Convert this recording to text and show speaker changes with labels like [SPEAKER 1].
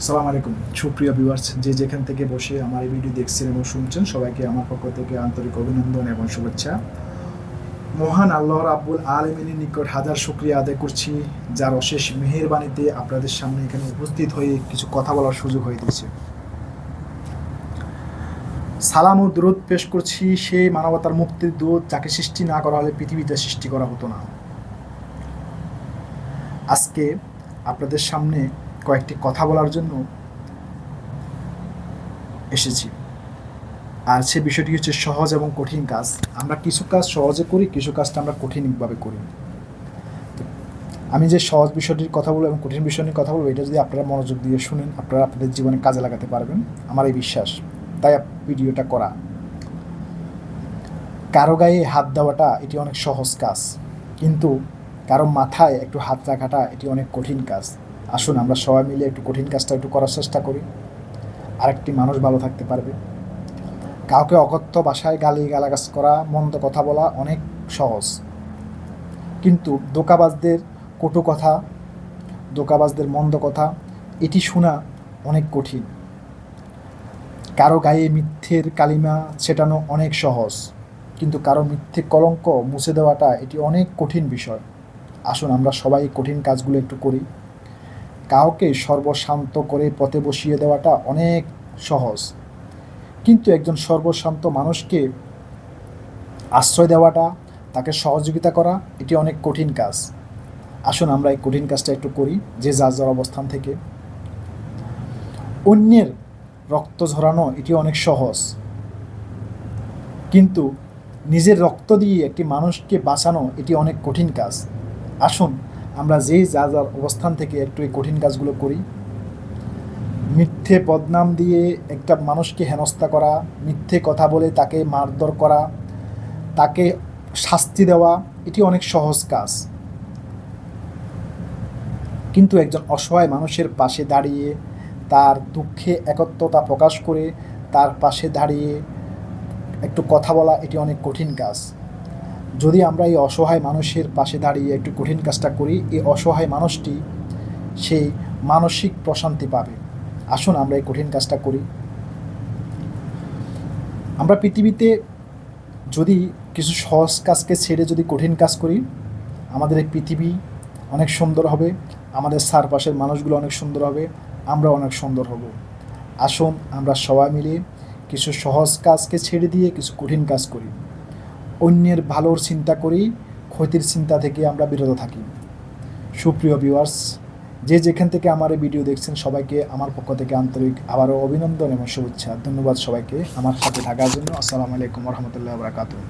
[SPEAKER 1] আসসালামু আলাইকুম সুপ্রিয় ভিউয়ার্স, যে যেখান থেকে বসে আমার এই ভিডিও দেখছেন এবং শুনছেন সবাইকে আমার পক্ষ থেকে আন্তরিক অভিনন্দন এবং শুভেচ্ছা। মহান আল্লাহ রাব্বুল আলামিনের নিকট হাজার শুকরিয়া আদায় করছি, যার অশেষ মেহেরবানিতে আপনাদের সামনে এখানে উপস্থিত হয়ে কিছু কথা বলার সুযোগ হয়ে দিয়েছে। সালাম ও দরুদ পেশ করছি সেই মানবতার মুক্তির দূত, যাকে সৃষ্টি না করা হলে পৃথিবীতে সৃষ্টি করা হতো না। আজকে আপনাদের সামনে কয়েকটি কথা বলার জন্য এসেছি। আর সে বিষয়টি হচ্ছে সহজ এবং কঠিন কাজ। আমরা কিছু কাজ সহজে করি, কিছু কাজটা আমরা কঠিনভাবে করি। আমি যে সহজ বিষয়টির কথা বলবো এবং কঠিন বিষয় নিয়ে কথা বলবো, এটা যদি আপনারা মনোযোগ দিয়ে শুনেন, আপনারা আপনাদের জীবনে কাজে লাগাতে পারবেন, আমার এই বিশ্বাস। তাই ভিডিওটা করা। কারো গায়ে হাত দেওয়াটা এটি অনেক সহজ কাজ, কিন্তু কারো মাথায় একটু হাত রাখাটা এটি অনেক কঠিন কাজ। আসুন আমরা সবাই মিলে একটু কঠিন কাজটা একটু করার চেষ্টা করি, আরেকটি মানুষ ভালো থাকতে পারবে। কাউকে অকথ্য ভাষায় গালিগালাজ করা, মন্দ কথা বলা অনেক সহজ, কিন্তু ধোঁকাবাজদের কটু কথা, ধোঁকাবাজদের মন্দ কথা এটি শোনা অনেক কঠিন। কারো গায়ে মিথ্যের কালিমা ছেটানো অনেক সহজ, কিন্তু কারো মিথ্যে কলঙ্ক মুছে দেওয়াটা এটি অনেক কঠিন বিষয়। আসুন আমরা সবাই কঠিন কাজগুলো একটু করি। কাউকে সর্বশান্ত করে পথে বসিয়ে দেওয়াটা অনেক সহজ, কিন্তু একজন সর্বশান্ত মানুষকে আশ্রয় দেওয়াটা, তাকে সহযোগিতা করা এটি অনেক কঠিন কাজ। আসুন আমরা এই কঠিন কাজটা একটু করি, যে যার যার অবস্থান থেকে। অন্যের রক্ত ঝরানো এটি অনেক সহজ, কিন্তু নিজের রক্ত দিয়ে একটি মানুষকে বাঁচানো এটি অনেক কঠিন কাজ। আসুন আমরা যেই যার যার অবস্থান থেকে একটু এই কঠিন কাজগুলো করি। মিথ্যে বদনাম দিয়ে একটা মানুষকে হেনস্থা করা, মিথ্যে কথা বলে তাকে মারধর করা, তাকে শাস্তি দেওয়া এটি অনেক সহজ কাজ, কিন্তু একজন অসহায় মানুষের পাশে দাঁড়িয়ে তার দুঃখে একত্রতা প্রকাশ করে তার পাশে দাঁড়িয়ে একটু কথা বলা এটি অনেক কঠিন কাজ। যদি আমরা এই অসহায় মানুষের পাশে দাঁড়িয়ে একটু কঠিন কাজটা করি, এই অসহায় মানুষটি সেই মানসিক প্রশান্তি পাবে। আসুন আমরা এই কঠিন কাজটা করি। আমরা পৃথিবীতে যদি কিছু সহজ কাজকে ছেড়ে যদি কঠিন কাজ করি, আমাদের এই পৃথিবী অনেক সুন্দর হবে, আমাদের চারপাশের মানুষগুলো অনেক সুন্দর হবে, আমরা অনেক সুন্দর হব। আসুন আমরা সবাই মিলে কিছু সহজ কাজকে ছেড়ে দিয়ে কিছু কঠিন কাজ করি। অন্যের ভালোর চিন্তা করি, ক্ষতির চিন্তা থেকে আমরা বিরত থাকি। সুপ্রিয় ভিউয়ার্স, যে যেখান থেকে আমার এই ভিডিও দেখছেন সবাইকে আমার পক্ষ থেকে আন্তরিক আবারও অভিনন্দন এবং শুভেচ্ছা। ধন্যবাদ সবাইকে আমার সাথে থাকার জন্য। আসসালামু আলাইকুম ওয়া রাহমাতুল্লাহি ওয়া বারাকাতুহু।